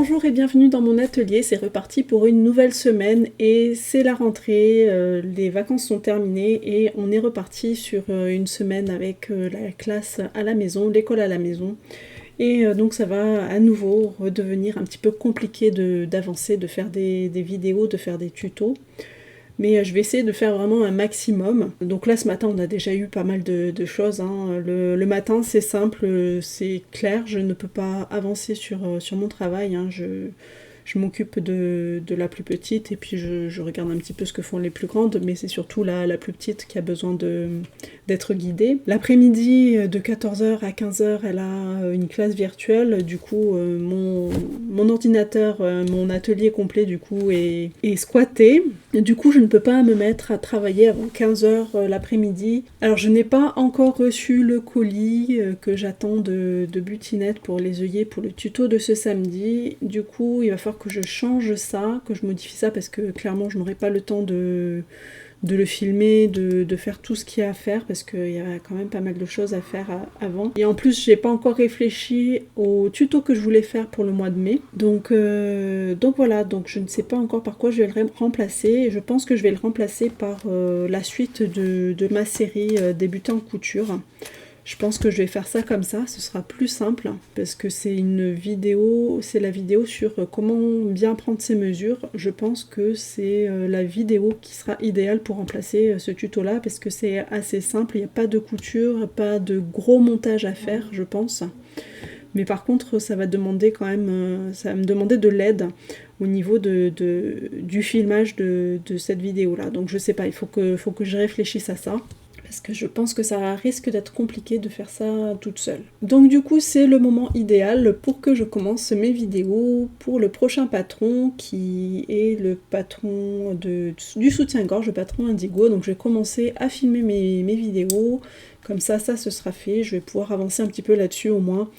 Bonjour et bienvenue dans mon atelier, c'est reparti pour une nouvelle semaine et c'est la rentrée, les vacances sont terminées et on est reparti sur une semaine avec la classe à la maison, l'école à la maison. Et donc ça va à nouveau redevenir un petit peu compliqué d'avancer, de faire des vidéos, de faire des tutos. Mais je vais essayer de faire vraiment un maximum. Donc là, ce matin, on a déjà eu pas mal de choses, hein. Le matin, c'est simple, c'est clair, je ne peux pas avancer sur mon travail, hein. Je m'occupe de la plus petite et puis je regarde un petit peu ce que font les plus grandes, mais c'est surtout la plus petite qui a besoin d'être guidée. L'après-midi, de 14h à 15h, elle a une classe virtuelle. Du coup, mon ordinateur, mon atelier complet, du coup, est squatté. Du coup, je ne peux pas me mettre à travailler avant 15h l'après-midi. Alors, je n'ai pas encore reçu le colis que j'attends de Butinette pour les œillets pour le tuto de ce samedi. Du coup, il va falloir que je change ça, que je modifie ça parce que clairement, je n'aurai pas le temps de le filmer, de faire tout ce qu'il y a à faire parce qu'il y a quand même pas mal de choses à faire avant. Et en plus, j'ai pas encore réfléchi au tuto que je voulais faire pour le mois de mai. Donc voilà, donc je ne sais pas encore par quoi je vais le remplacer. Et je pense que je vais le remplacer par la suite de ma série Débuter en couture. Je pense que je vais faire ça comme ça, ce sera plus simple parce que c'est une vidéo, c'est la vidéo sur comment bien prendre ses mesures. Je pense que c'est la vidéo qui sera idéale pour remplacer ce tuto là parce que c'est assez simple, il n'y a pas de couture, pas de gros montage à faire, je pense. Mais par contre, ça va demander quand même, ça va me demander de l'aide au niveau du filmage de cette vidéo là. Donc je sais pas, il faut que je réfléchisse à ça. Parce que je pense que ça risque d'être compliqué de faire ça toute seule. Donc du coup, c'est le moment idéal pour que je commence mes vidéos pour le prochain patron qui est le patron du soutien-gorge, le patron Indigo. Donc je vais commencer à filmer mes vidéos. Comme ça, ce sera fait. Je vais pouvoir avancer un petit peu là-dessus au moins.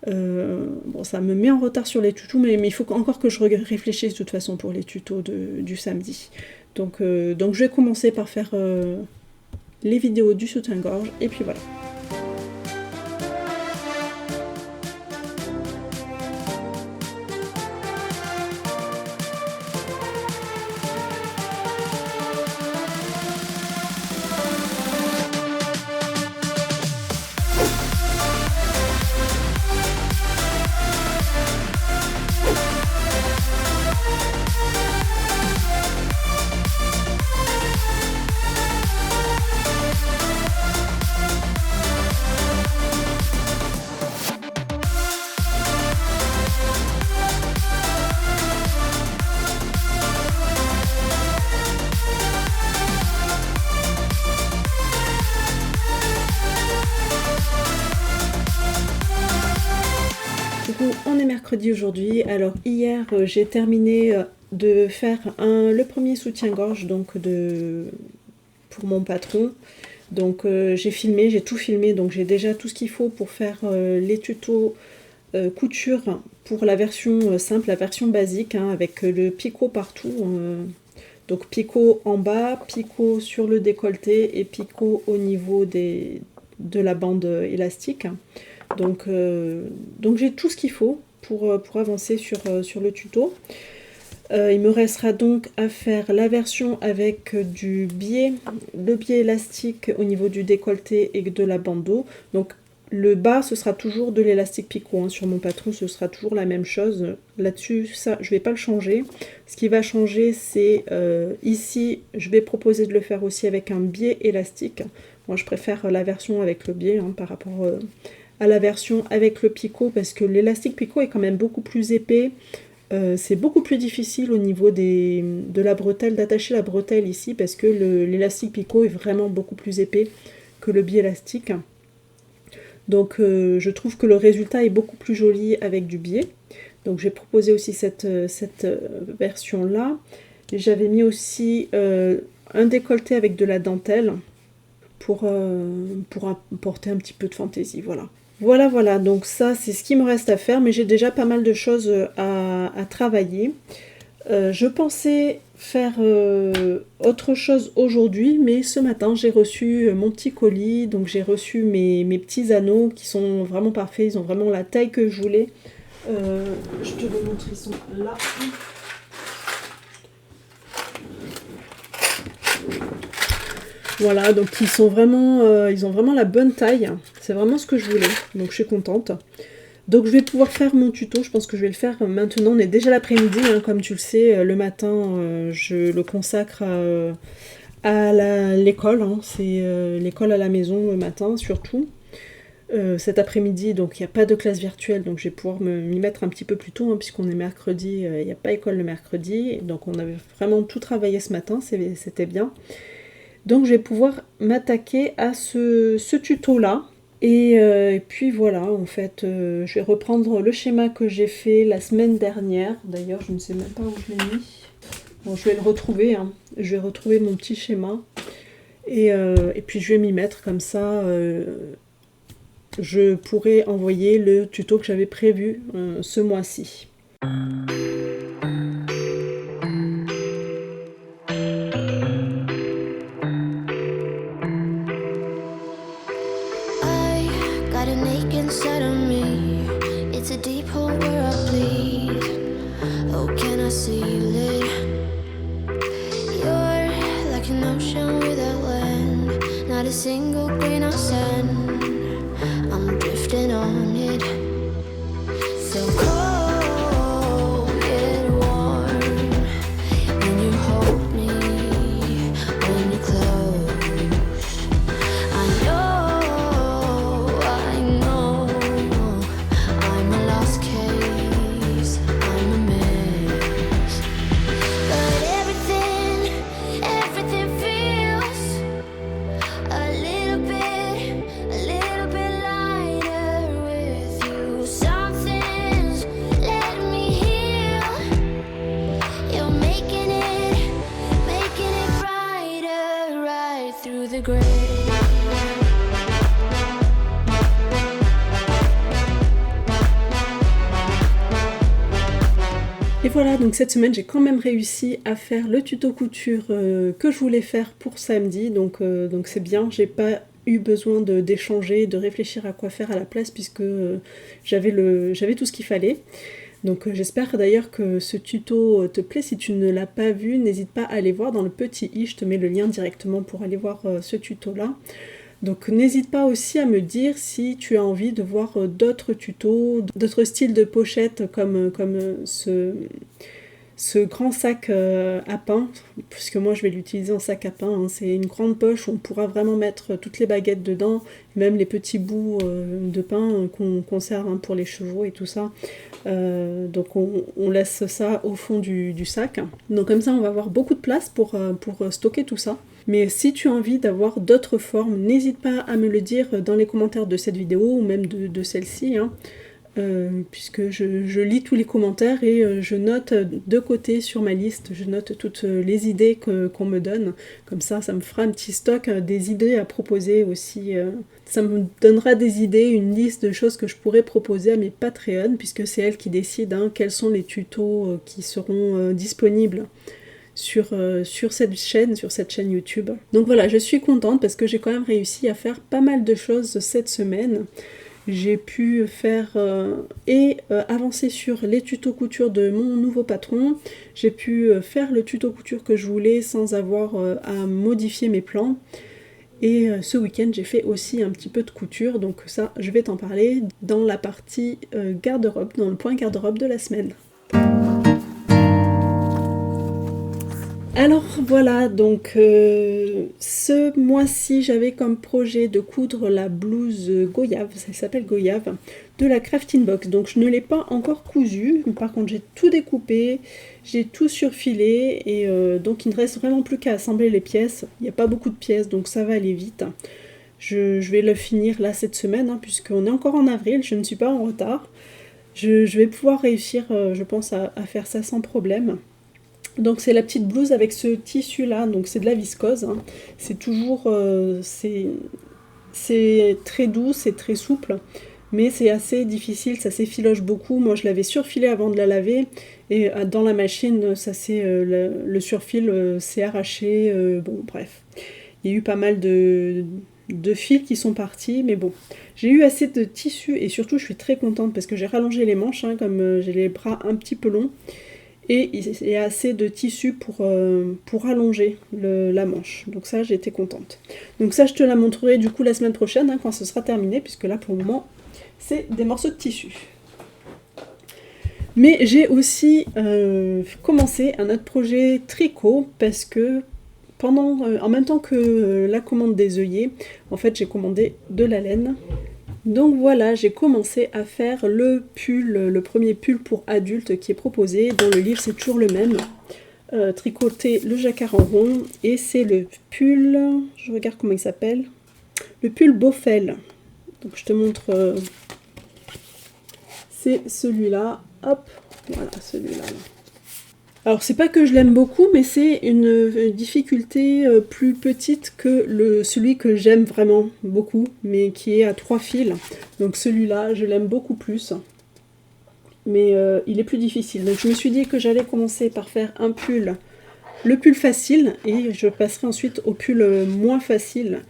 Bon, ça me met en retard sur les tutos, mais il faut encore que je réfléchisse de toute façon pour les tutos du samedi. Donc je vais commencer par faire les vidéos du soutien-gorge, et puis voilà. On est mercredi aujourd'hui. Alors hier j'ai terminé de faire le premier soutien-gorge donc pour mon patron. Donc j'ai tout filmé, donc j'ai déjà tout ce qu'il faut pour faire les tutos couture pour la version simple, la version basique, hein, avec le picot partout. Donc picot en bas, picot sur le décolleté et picot au niveau de la bande élastique. Donc j'ai tout ce qu'il faut pour avancer sur le tuto. Il me restera donc à faire la version avec le biais élastique au niveau du décolleté et de la bandeau. Donc le bas, ce sera toujours de l'élastique picot, hein. Sur mon patron, ce sera toujours la même chose. Là-dessus, ça, je ne vais pas le changer. Ce qui va changer, c'est ici, je vais proposer de le faire aussi avec un biais élastique. Moi, je préfère la version avec le biais, hein, par rapport à la version avec le picot, parce que l'élastique picot est quand même beaucoup plus épais. C'est beaucoup plus difficile au niveau de la bretelle, d'attacher la bretelle ici, parce que l'élastique picot est vraiment beaucoup plus épais que le biais élastique. Donc je trouve que le résultat est beaucoup plus joli avec du biais. Donc j'ai proposé aussi cette version là. J'avais mis aussi un décolleté avec de la dentelle pour apporter un petit peu de fantaisie, voilà. Voilà, donc ça c'est ce qui me reste à faire, mais j'ai déjà pas mal de choses à travailler. Je pensais faire autre chose aujourd'hui, mais ce matin j'ai reçu mon petit colis, donc j'ai reçu mes petits anneaux qui sont vraiment parfaits, ils ont vraiment la taille que je voulais. Je te les montre, ils sont là. Voilà, donc ils ont vraiment la bonne taille. C'est vraiment ce que je voulais, donc je suis contente. Donc je vais pouvoir faire mon tuto, je pense que je vais le faire maintenant. On est déjà l'après-midi, hein, comme tu le sais, le matin je le consacre à l'école, hein. C'est l'école à la maison le matin surtout. Cet après-midi, donc il n'y a pas de classe virtuelle, donc je vais pouvoir m'y mettre un petit peu plus tôt, hein, puisqu'on est mercredi, il n'y a pas école le mercredi, donc on avait vraiment tout travaillé ce matin, c'était bien. Donc je vais pouvoir m'attaquer à ce tuto-là. Et puis voilà, en fait, je vais reprendre le schéma que j'ai fait la semaine dernière. D'ailleurs, je ne sais même pas où je l'ai mis. Bon, je vais le retrouver, hein. Je vais retrouver mon petit schéma. Et puis je vais m'y mettre comme ça. Je pourrai envoyer le tuto que j'avais prévu ce mois-ci. Inside of me, it's a deep hole where I bleed. Oh, can I seal it? You're like an ocean without land, not a single grain of sand. I'm drifting on it, so cold yet warm. When you hold me, when you're close, I know. Et voilà, donc cette semaine j'ai quand même réussi à faire le tuto couture que je voulais faire pour samedi, donc c'est bien, j'ai pas eu besoin d'échanger, de réfléchir à quoi faire à la place puisque j'avais tout ce qu'il fallait. Donc j'espère d'ailleurs que ce tuto te plaît. Si tu ne l'as pas vu, n'hésite pas à aller voir dans le petit i, je te mets le lien directement pour aller voir ce tuto là. Donc n'hésite pas aussi à me dire si tu as envie de voir d'autres tutos, d'autres styles de pochettes comme ce grand sac à pain, puisque moi je vais l'utiliser en sac à pain, hein. C'est une grande poche où on pourra vraiment mettre toutes les baguettes dedans, même les petits bouts de pain qu'on conserve, hein, pour les chevaux et tout ça. Donc on laisse ça au fond du sac. Donc comme ça on va avoir beaucoup de place pour stocker tout ça. Mais si tu as envie d'avoir d'autres formes, n'hésite pas à me le dire dans les commentaires de cette vidéo ou même de celle-ci, hein. Puisque je lis tous les commentaires et je note de côté sur ma liste, je note toutes les idées qu'on me donne. Comme ça me fera un petit stock des idées à proposer aussi. Ça me donnera des idées, une liste de choses que je pourrais proposer à mes Patreons, puisque c'est elles qui décident, hein, quels sont les tutos qui seront disponibles sur cette chaîne YouTube. Donc voilà, je suis contente parce que j'ai quand même réussi à faire pas mal de choses cette semaine. J'ai pu faire avancer sur les tutos couture de mon nouveau patron. J'ai pu faire le tuto couture que je voulais sans avoir à modifier mes plans. Et ce week-end, j'ai fait aussi un petit peu de couture. Donc ça, je vais t'en parler dans la partie garde-robe, dans le point garde-robe de la semaine. Alors voilà, donc ce mois-ci j'avais comme projet de coudre la blouse Goyave, ça s'appelle Goyave, de la Crafting Box. Donc je ne l'ai pas encore cousue, par contre j'ai tout découpé, j'ai tout surfilé et donc il ne reste vraiment plus qu'à assembler les pièces. Il n'y a pas beaucoup de pièces donc ça va aller vite. Je vais le finir là cette semaine, hein, puisqu'on est encore en avril, je ne suis pas en retard. Je vais pouvoir réussir, je pense, à faire ça sans problème. Donc c'est la petite blouse avec ce tissu là, donc c'est de la viscose, hein. C'est toujours, c'est très doux, c'est très souple, mais c'est assez difficile, ça s'effiloche beaucoup. Moi je l'avais surfilé avant de la laver, et dans la machine, ça le surfil s'est arraché, bon bref. Il y a eu pas mal de de fils qui sont partis, mais bon, j'ai eu assez de tissu et surtout je suis très contente parce que j'ai rallongé les manches, hein, comme j'ai les bras un petit peu longs, et il y a assez de tissu pour allonger la manche, donc ça j'ai été contente. Donc ça je te la montrerai du coup la semaine prochaine, hein, quand ce sera terminé, puisque là pour le moment c'est des morceaux de tissu. Mais j'ai aussi commencé un autre projet tricot parce que en même temps que la commande des œillets, en fait j'ai commandé de la laine. Donc voilà, j'ai commencé à faire le premier pull pour adultes qui est proposé. Dans le livre c'est toujours le même. Tricoter le jacquard en rond. Et c'est le pull, je regarde comment il s'appelle, le pull Beaufel. Donc je te montre, c'est celui-là. Hop, voilà, celui-là. Alors c'est pas que je l'aime beaucoup, mais c'est une difficulté plus petite que celui que j'aime vraiment beaucoup, mais qui est à 3 fils. Donc celui-là, je l'aime beaucoup plus, mais il est plus difficile. Donc je me suis dit que j'allais commencer par faire le pull facile, et je passerai ensuite au pull moins facile,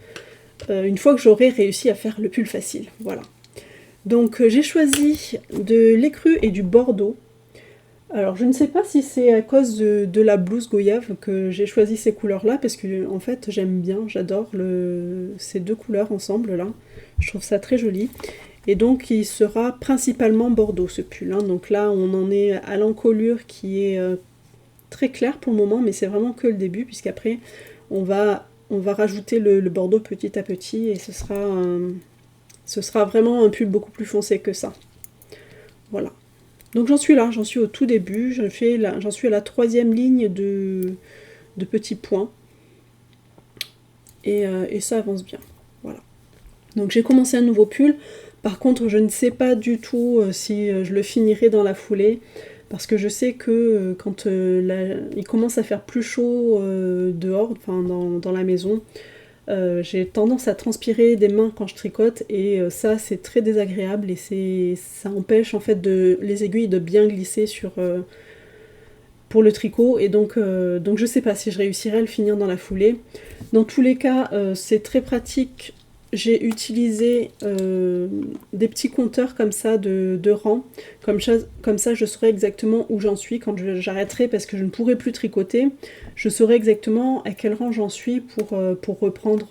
une fois que j'aurai réussi à faire le pull facile. Voilà. Donc j'ai choisi de l'écru et du bordeaux. Alors je ne sais pas si c'est à cause de la blouse goyave que j'ai choisi ces couleurs-là, parce que en fait j'aime bien, j'adore ces deux couleurs ensemble là. Je trouve ça très joli. Et donc il sera principalement bordeaux ce pull, hein. Donc là on en est à l'encolure qui est très claire pour le moment, mais c'est vraiment que le début, puisqu'après on va rajouter le bordeaux petit à petit, et ce sera vraiment un pull beaucoup plus foncé que ça. Voilà. Donc j'en suis là, j'en suis au tout début, j'en suis à la 3e ligne de petits points. Et ça avance bien. Voilà. Donc j'ai commencé un nouveau pull. Par contre, je ne sais pas du tout si je le finirai dans la foulée. Parce que je sais que quand il commence à faire plus chaud dehors, enfin dans la maison, j'ai tendance à transpirer des mains quand je tricote, et ça c'est très désagréable, et ça empêche en fait les aiguilles de bien glisser pour le tricot, et donc je sais pas si je réussirai à le finir dans la foulée. Dans tous les cas, c'est très pratique. J'ai utilisé des petits compteurs comme ça de rang, comme ça je saurai exactement où j'en suis quand j'arrêterai, parce que je ne pourrai plus tricoter. Je saurai exactement à quel rang j'en suis pour reprendre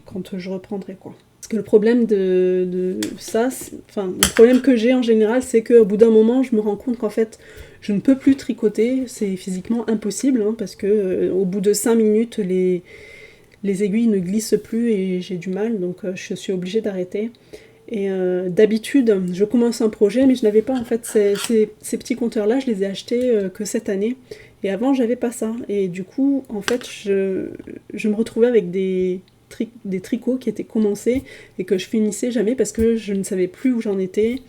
quand je reprendrai, quoi. Parce que le problème de ça, le problème que j'ai en général, c'est qu'au bout d'un moment, je me rends compte qu'en fait, je ne peux plus tricoter, c'est physiquement impossible, hein, parce que au bout de 5 minutes, les aiguilles ne glissent plus et j'ai du mal, donc je suis obligée d'arrêter. Et d'habitude, je commence un projet, mais je n'avais pas en fait ces petits compteurs-là, je les ai achetés que cette année. Et avant, j'avais pas ça. Et du coup, en fait, je me retrouvais avec des tricots qui étaient commencés et que je finissais jamais parce que je ne savais plus où j'en étais.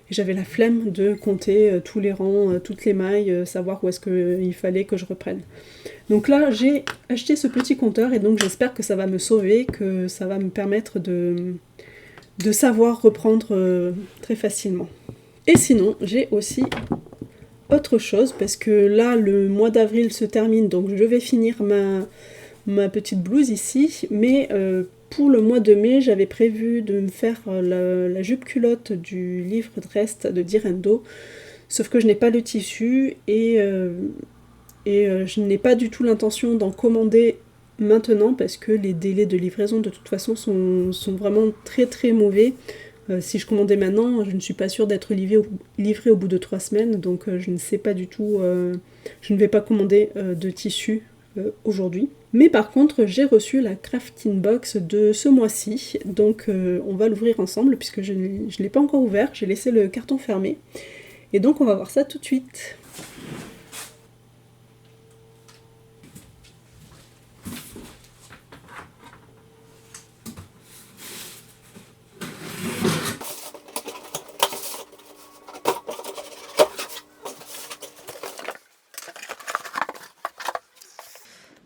Et j'avais la flemme de compter tous les rangs, toutes les mailles, savoir où est-ce qu'il fallait que je reprenne. Donc là, j'ai acheté ce petit compteur, et donc j'espère que ça va me sauver, que ça va me permettre de savoir reprendre très facilement. Et sinon, j'ai aussi autre chose, parce que là, le mois d'avril se termine, donc je vais finir ma petite blouse ici, mais pour le mois de mai, j'avais prévu de me faire la jupe culotte du livre de reste de Direndo, sauf que je n'ai pas le tissu, et je n'ai pas du tout l'intention d'en commander maintenant, parce que les délais de livraison de toute façon sont vraiment très très mauvais. Si je commandais maintenant, je ne suis pas sûre d'être livrée au bout de 3 semaines, donc je ne sais pas du tout, je ne vais pas commander de tissu aujourd'hui. Mais par contre, j'ai reçu la crafting box de ce mois-ci, donc on va l'ouvrir ensemble, puisque je ne l'ai pas encore ouvert, j'ai laissé le carton fermé, et donc on va voir ça tout de suite.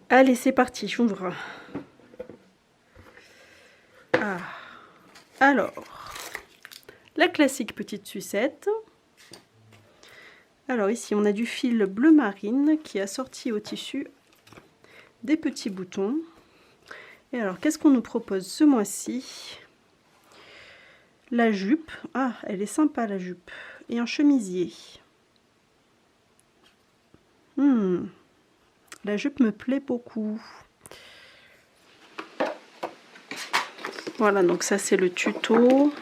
Allez, c'est parti, j'ouvre. Ah. Alors, la classique petite sucette. Alors ici, on a du fil bleu marine qui a sorti au tissu des petits boutons. Et alors, qu'est-ce qu'on nous propose ce mois-ci? La jupe. Ah, elle est sympa la jupe. Et un chemisier. La jupe me plaît beaucoup. Voilà, donc ça c'est le tuto.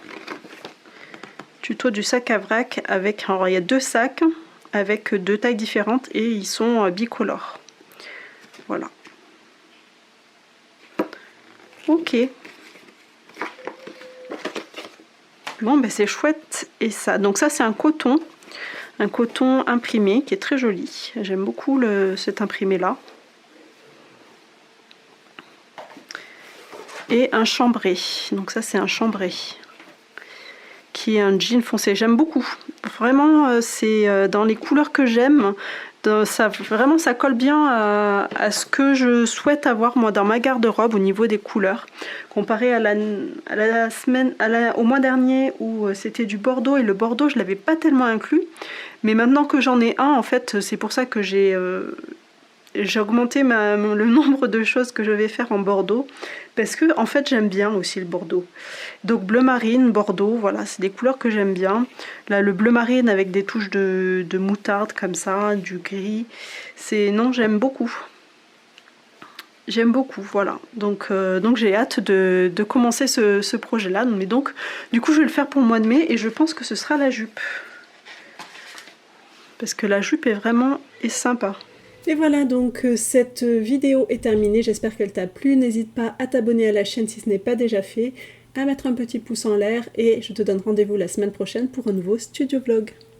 Tuto du sac à vrac avec... Alors il y a 2 sacs avec 2 tailles différentes et ils sont bicolores. Voilà. Ok. Bon, ben c'est chouette. Et ça, donc ça c'est un coton imprimé qui est très joli. J'aime beaucoup cet imprimé là. Et un chambré. Donc ça c'est un chambré qui est un jean foncé. J'aime beaucoup. Vraiment, c'est dans les couleurs que j'aime. Vraiment, ça colle bien à ce que je souhaite avoir moi dans ma garde-robe au niveau des couleurs. Comparé au mois dernier où c'était du bordeaux, et le bordeaux je l'avais pas tellement inclus. Mais maintenant que j'en ai un, en fait, c'est pour ça que j'ai augmenté le nombre de choses que je vais faire en bordeaux, parce que en fait j'aime bien aussi le bordeaux. Donc bleu marine, bordeaux, voilà, c'est des couleurs que j'aime bien. Là le bleu marine avec des touches de moutarde comme ça, du gris, non, j'aime beaucoup. J'aime beaucoup, voilà. Donc j'ai hâte de commencer ce projet-là. Mais donc, du coup, je vais le faire pour le mois de mai et je pense que ce sera la jupe. Parce que la jupe est vraiment sympa. Et voilà, donc cette vidéo est terminée. J'espère qu'elle t'a plu. N'hésite pas à t'abonner à la chaîne si ce n'est pas déjà fait, à mettre un petit pouce en l'air et je te donne rendez-vous la semaine prochaine pour un nouveau studio vlog.